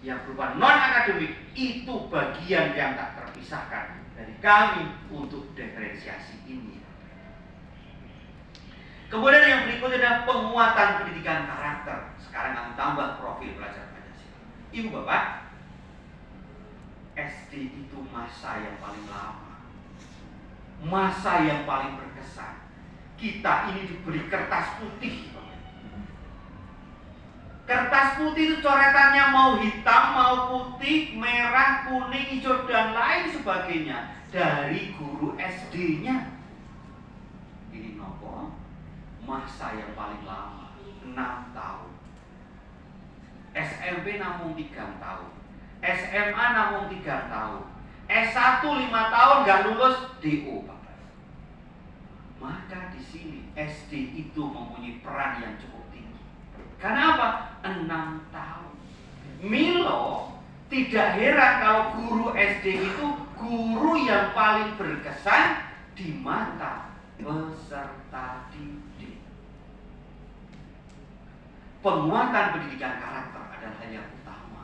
yang berupa non-akademik itu bagian yang tak terpisahkan dari kami untuk diferensiasi ini. Kemudian yang berikutnya adalah penguatan pendidikan karakter. Sekarang kami tambah profil pelajar Pancasila. Ibu Bapak, SD itu masa yang paling lama, masa yang paling berkesan. Kita ini diberi kertas putih. Kertas putih itu coretannya mau hitam, mau putih, merah, kuning, hijau, dan lain sebagainya dari guru SD-nya. Ini nopo? Masa yang paling lama, 6 tahun. SMP namun 3 tahun. SMA namun 3 tahun. S1 5 tahun gak lulus DO, Bapak. Maka di sini SD itu mempunyai peran yang cukup tinggi. Karena apa? 6 tahun. Milo tidak heran kalau guru SD itu guru yang paling berkesan di mata peserta didik. Penguatan pendidikan karakter adalah hal yang utama.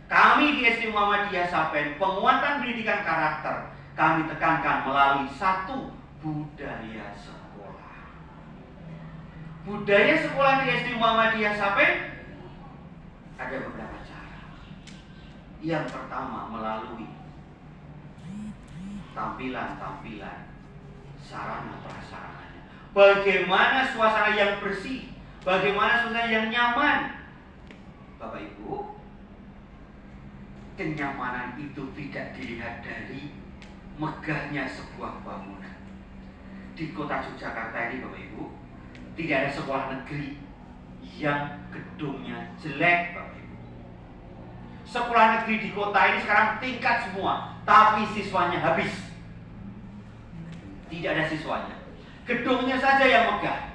Kami di SD Muhammadiyah Sapen, penguatan pendidikan karakter kami tekankan melalui satu, budaya sekolah. Budaya sekolah di SD Muhammadiyah Sapen ada beberapa cara. Yang pertama melalui tampilan-tampilan sarana prasarananya. Bagaimana suasana yang bersih, bagaimana suasana yang nyaman. Bapak Ibu, kenyamanan itu tidak dilihat dari megahnya sebuah bangunan. Di kota Yogyakarta ini Bapak Ibu, tidak ada sekolah negeri yang gedungnya jelek Bapak Ibu. Sekolah negeri di kota ini sekarang tingkat semua, tapi siswanya habis. Tidak ada siswanya. Gedungnya saja yang megah.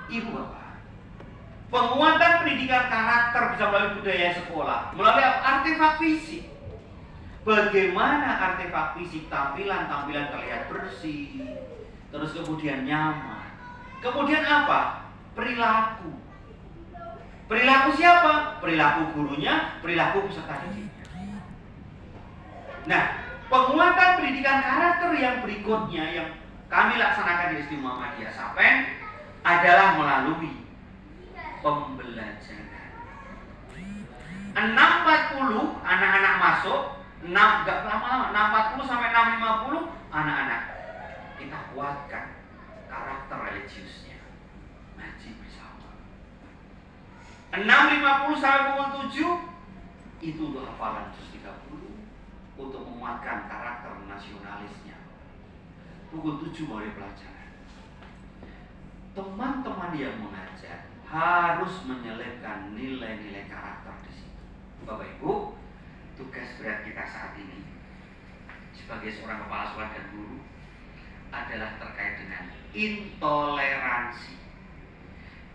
Ibu Bapak, penguatan pendidikan karakter bisa melalui budaya sekolah, melalui artefak fisik. Bagaimana artefak fisik, tampilan-tampilan terlihat bersih, terus kemudian nyaman. Kemudian apa? Perilaku. Perilaku siapa? Perilaku gurunya, perilaku peserta didiknya. Nah, penguatan pendidikan karakter yang berikutnya yang kami laksanakan di SD Muhammadiyah Sapen adalah melalui pembelajaran. 6.40 anak-anak masuk, 6 enggak lama-lama, 6.40 sampai 6.50 anak-anak. Kita kuatkan karakter religiusnya. Ngaji bersama. 6.50 sampai pukul 7 itu untuk hafalan juz 30 untuk menguatkan karakter nasionalisnya. Pukul 7 mulai pelajaran. Teman-teman yang mengajar harus menyelipkan nilai-nilai karakter di situ. Bapak Ibu, tugas berat kita saat ini sebagai seorang kepala sekolah dan guru adalah terkait dengan intoleransi.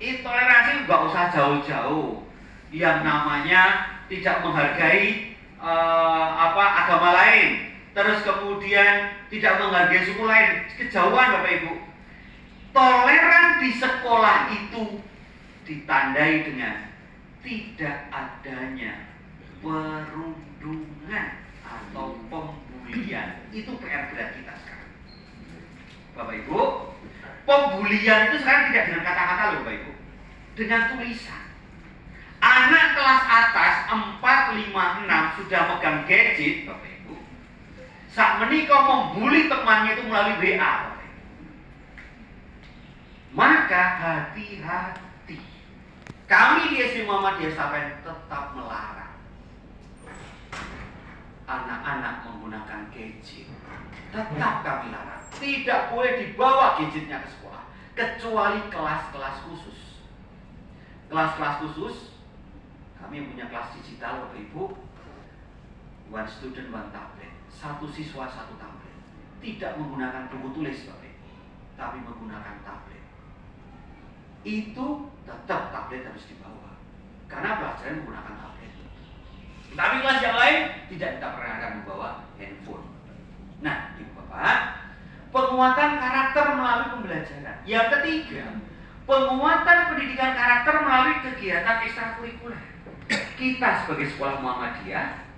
Intoleransi nggak usah jauh-jauh. Yang namanya tidak menghargai agama lain, terus kemudian tidak menghargai suku lain, kejauhan Bapak Ibu. Toleran di sekolah itu ditandai dengan tidak adanya perundungan atau pembulian. Itu PR berat kita sekarang. Bapak Ibu, pembulian itu sekarang tidak dengan kata-kata loh Bapak Ibu, dengan tulisan. Anak kelas atas 4, 5, 6 sudah megang gadget Bapak Ibu, saat menikah membuli temannya itu melalui WA Bapak Ibu. Maka hati-hati. Kami di SD Muhammadiyah Sapen tetap melarang anak-anak menggunakan gadget. Tetap kami larang. Tidak boleh dibawa gadgetnya ke sekolah, kecuali kelas-kelas khusus. Kelas-kelas khusus, kami punya kelas digital Bapak Ibu, one student one tablet, satu siswa satu tablet. Tidak menggunakan buku tulis Bapak Ibu, tapi menggunakan tablet. Itu tetap tablet harus dibawa, karena pelajaran menggunakan tablet. Tapi kelas yang lain tidak kita perkenankan membawa handphone. Nah, Ibu Bapak, penguatan karakter melalui pembelajaran. Yang ketiga, penguatan pendidikan karakter melalui kegiatan ekstrakurikuler. kita sebagai sekolah Muhammadiyah,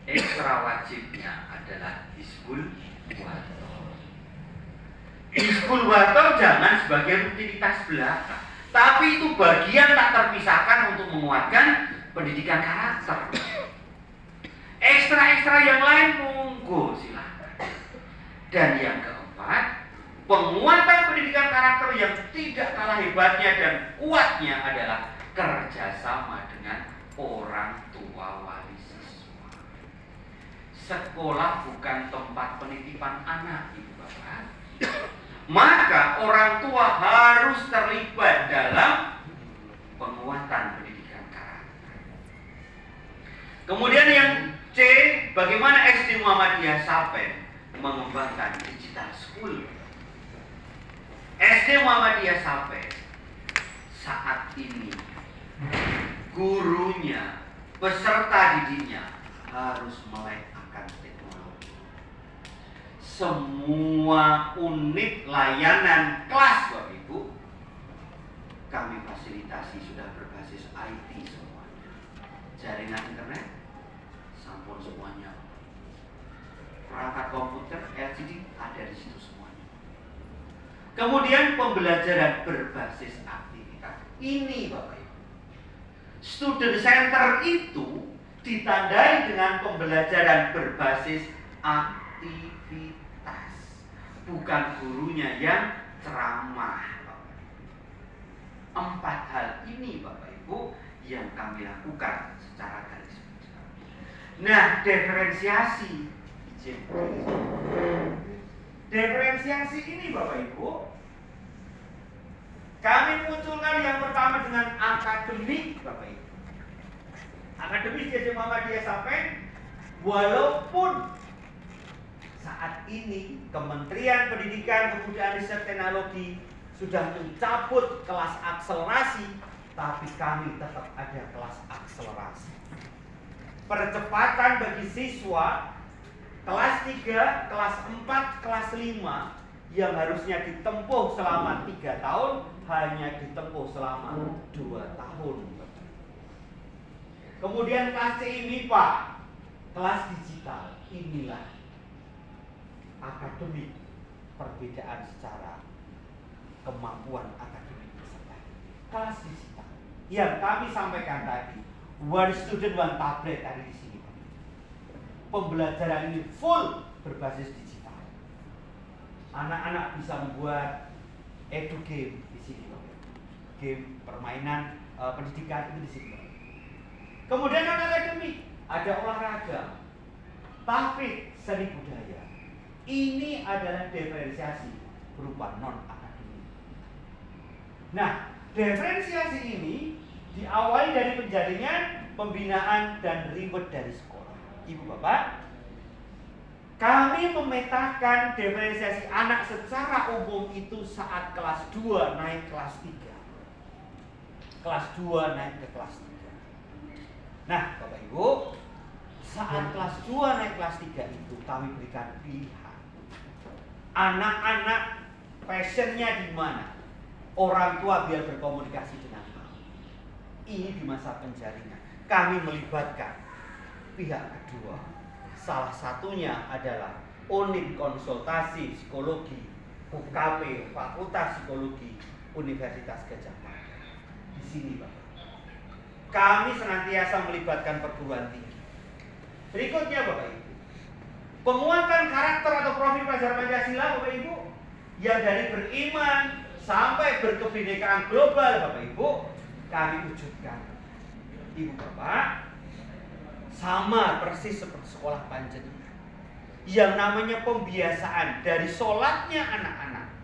ekstra wajibnya adalah Hizbul Wathon. Hizbul Wathon jangan sebagai rutinitas belaka, tapi itu bagian tak terpisahkan untuk menguatkan pendidikan karakter. Ekstra-ekstra yang lain monggo silahkan. Dan yang keempat, penguatan pendidikan karakter yang tidak kalah hebatnya dan kuatnya adalah kerjasama dengan orang tua wali siswa. Sekolah bukan tempat penitipan anak, Ibu Bapak. Maka orang tua harus terlibat dalam penguatan pendidikan karakter. Kemudian yang C, bagaimana SD Muhammadiyah Sapen mengembangkan digital school. SD Muhammadiyah Sapen saat ini gurunya, peserta didiknya harus melek akan teknologi. Semua unit layanan kelas, Bapak Ibu, kami fasilitasi sudah berbasis IT semuanya. Jaringan internet, sampun semuanya. Perangkat komputer, LCD ada di situ semuanya. Kemudian pembelajaran berbasis aktivitas. Ini Bapak Ibu, student center itu ditandai dengan pembelajaran berbasis aktivitas, bukan gurunya yang ceramah. 4 hal ini Bapak Ibu yang kami lakukan secara garis besar. Nah, diferensiasi ini Bapak Ibu, kami munculkan yang pertama dengan akademik Bapak Ibu. Akademis SD Muhammadiyah Sapen, walaupun saat ini Kementerian Pendidikan, Kebudayaan, Riset, Teknologi sudah mencabut kelas akselerasi, tapi kami tetap ada kelas akselerasi. Percepatan bagi siswa kelas 3, kelas 4, kelas 5 yang harusnya ditempuh selama 3 tahun hanya ditempuh selama 2 tahun. Kemudian kelas CI MIPA, kelas digital. Inilah akademik, perbedaan secara kemampuan akademik peserta. Kelas digital yang kami sampaikan tadi, one student one tablet tadi di sini. Pembelajaran ini full berbasis digital. Anak-anak bisa membuat edu game di sini, game permainan pendidikan itu di sini. Kemudian akademik, ada olahraga, tahfidz, seni budaya. Ini adalah diferensiasi berupa non akademik. Nah, diferensiasi ini diawali dari penjaringan, pembinaan dan reward dari sekolah. Ibu Bapak, kami memetakan diferensiasi anak secara umum itu saat kelas 2 naik kelas 3. Kelas 2 naik ke kelas 3. Nah, Bapak Ibu, saat kelas 2 naik kelas 3 itu kami berikan pilihan. Anak-anak passionnya di mana? Orang tua biar berkomunikasi dengan kami. Ini di masa penjaringan. Kami melibatkan pihak kedua. Salah satunya adalah unit konsultasi psikologi UKP, Fakultas Psikologi Universitas Gadjah Mada. Di sini, Bapak. Kami senantiasa melibatkan perguruan tinggi. Berikutnya, Bapak Ibu, penguatan karakter atau profil pelajar Pancasila, Bapak Ibu, yang dari beriman sampai berkebinekaan global, Bapak Ibu, kami wujudkan. Ibu Bapak, sama persis seperti sekolah panjenengan. Yang namanya pembiasaan dari sholatnya anak-anak,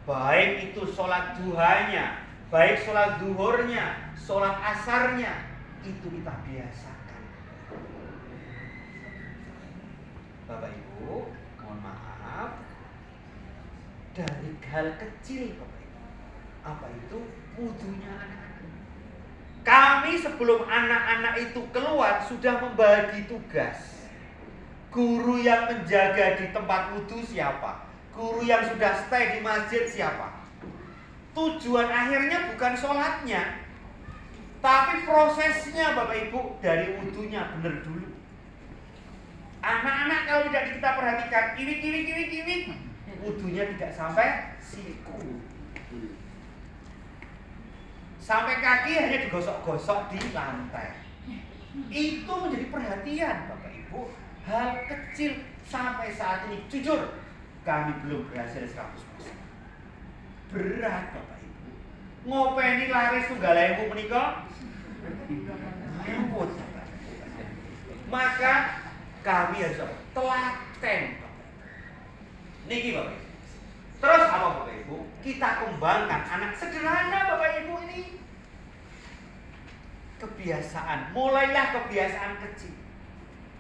baik itu sholat duhanya, baik sholat duhurnya, sholat asarnya, itu kita biasakan. Bapak Ibu, mohon maaf, dari hal kecil Bapak Ibu. Apa itu? Wudunya anak-anak. Kami sebelum anak-anak itu keluar sudah membagi tugas. Guru yang menjaga di tempat wudu siapa? Guru yang sudah stay di masjid siapa? Tujuan akhirnya bukan sholatnya, Tapi prosesnya Bapak Ibu dari wudunya benar dulu. Anak-anak kalau tidak kita perhatikan, kiri, wudunya tidak sampai siku. Sampai kaki hanya digosok-gosok di lantai. Itu menjadi perhatian Bapak Ibu. Hal kecil sampai saat ini, jujur, kami belum berhasil 100%. Berat Bapak Ibu. Ngopeni laris tunggal ewu menika. Maka kami harus telaten Bapak Ibu. Niki Bapak Ibu. Terus apa Bapak Ibu? Kita kembangkan anak sederhana Bapak Ibu ini. Kebiasaan, mulailah kebiasaan kecil.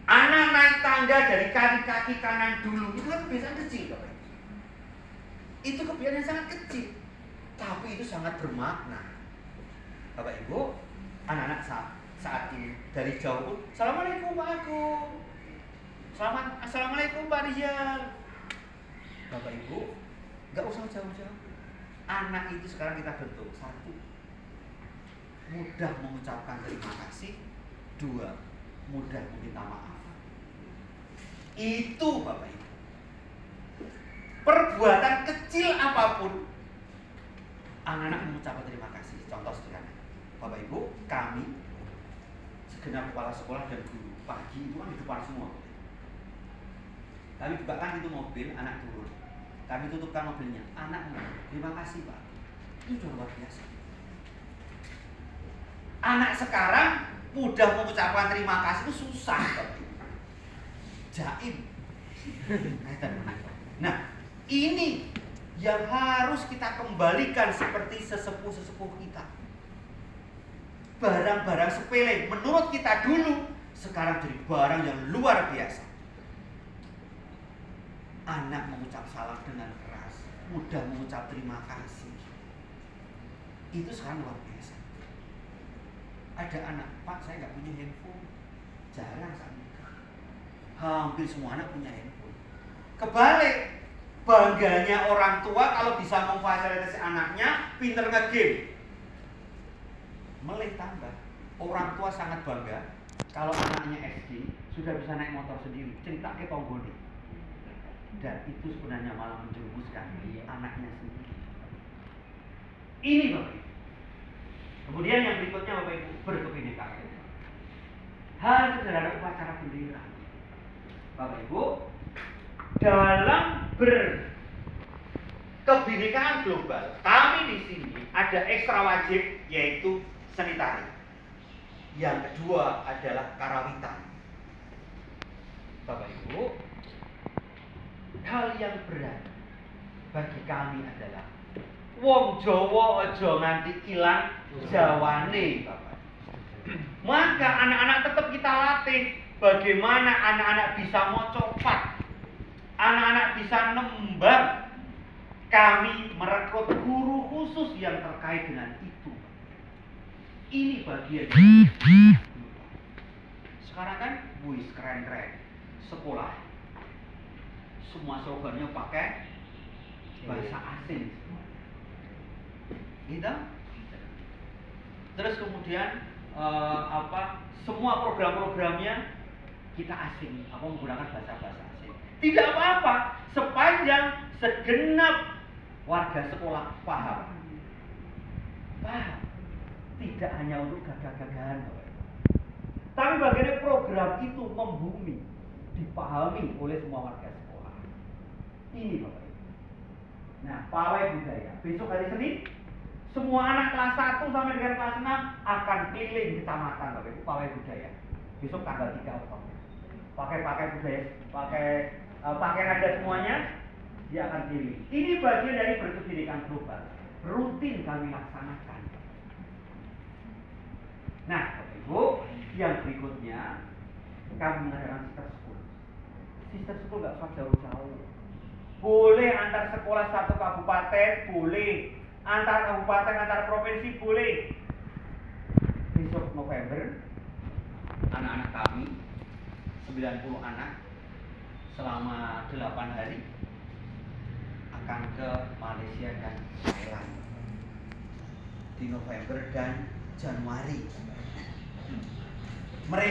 Anak naik tangga dari kaki kanan dulu, itu kan kebiasaan kecil Bapak Ibu. Itu kebiasaan yang sangat kecil, tapi itu sangat bermakna. Bapak Ibu, anak-anak saat ini dari jauh pun, Assalamualaikum Pak Agung, Assalamualaikum Pak Rizal. Bapak Ibu, gak usah jauh-jauh. Anak itu sekarang kita bentuk. 1, mudah mengucapkan terima kasih. 2, mudah meminta maaf. Itu Bapak Ibu. Perbuatan kecil apapun, anak-anak mengucapkan terima kasih. Contoh sederhana, Bapak Ibu, kami segenap kepala sekolah dan guru pagi itu kan di depan semua. Kami bukakan itu mobil, anak turun. Kami tutupkan mobilnya. Anak, terima kasih Pak. Itu sudah luar biasa. Anak sekarang mudah mengucapkan terima kasih itu susah Bapak Ibu. Jaim. Nah, ini yang harus kita kembalikan seperti sesepuh-sesepuh kita. Barang-barang sepele menurut kita dulu, sekarang jadi barang yang luar biasa. Anak mengucap salam dengan keras, mudah mengucap terima kasih. Itu sekarang luar biasa. Ada anak, Pak saya nggak punya handphone. Jarang saat ini. Hampir semua anak punya handphone. Kebalik, bangganya orang tua kalau bisa memfasilitasi anaknya pinter nge-game. Melih tambah. Orang tua sangat bangga kalau anaknya SD sudah bisa naik motor sendiri, cerita ke tonggone. Dan itu sebenarnya malah menjerumuskan anaknya sendiri. Ini Bapak Ibu. Kemudian yang berikutnya Bapak Ibu, berkebinekaan. Hal sederhana upacara bendera. Bapak Ibu, dalam berkebinekaan global, kami di sini ada ekstra wajib yaitu seni tari. Yang kedua adalah karawitan. Bapak Ibu, hal yang berat bagi kami adalah wong Jawa aja nganti ilang Jawane Bapak. Maka anak-anak tetap kita latih bagaimana anak-anak bisa mocopat, anak-anak bisa nembang. Kami merekrut guru khusus yang terkait dengan itu. Ini bagian sekarang kan wis keren-keren sekolah semua slogannya pakai bahasa asing gitu. Terus kemudian semua program-programnya kita asing, menggunakan bahasa-bahasa asing. Tidak apa-apa sepanjang segenap warga sekolah paham. Tidak hanya untuk gagah-gagahan, tapi bagaimana program itu membumi, dipahami oleh semua warga sekolah. Ini Bapak Ibu. Nah, pawai budaya. Besok hari Senin, semua anak kelas 1 sampai dengan kelas 6 akan keliling kecamatan Bapak Ibu, pawai budaya. Besok tanggal 3 Oktober. Pakai budaya, pakai pakaian ada semuanya, dia akan keliling. Ini bagian dari berkebinekaan global. Rutin kami laksanakan. Nah, Bapak Ibu, yang berikutnya kami mengadakan sister school. Sister school nggak usah jauh-jauh. Boleh antar sekolah satu kabupaten, boleh antar kabupaten, antar provinsi, boleh. Besok November, anak-anak kami 90 anak selama 8 hari akan ke Malaysia dan Thailand di November dan Januari. Mereka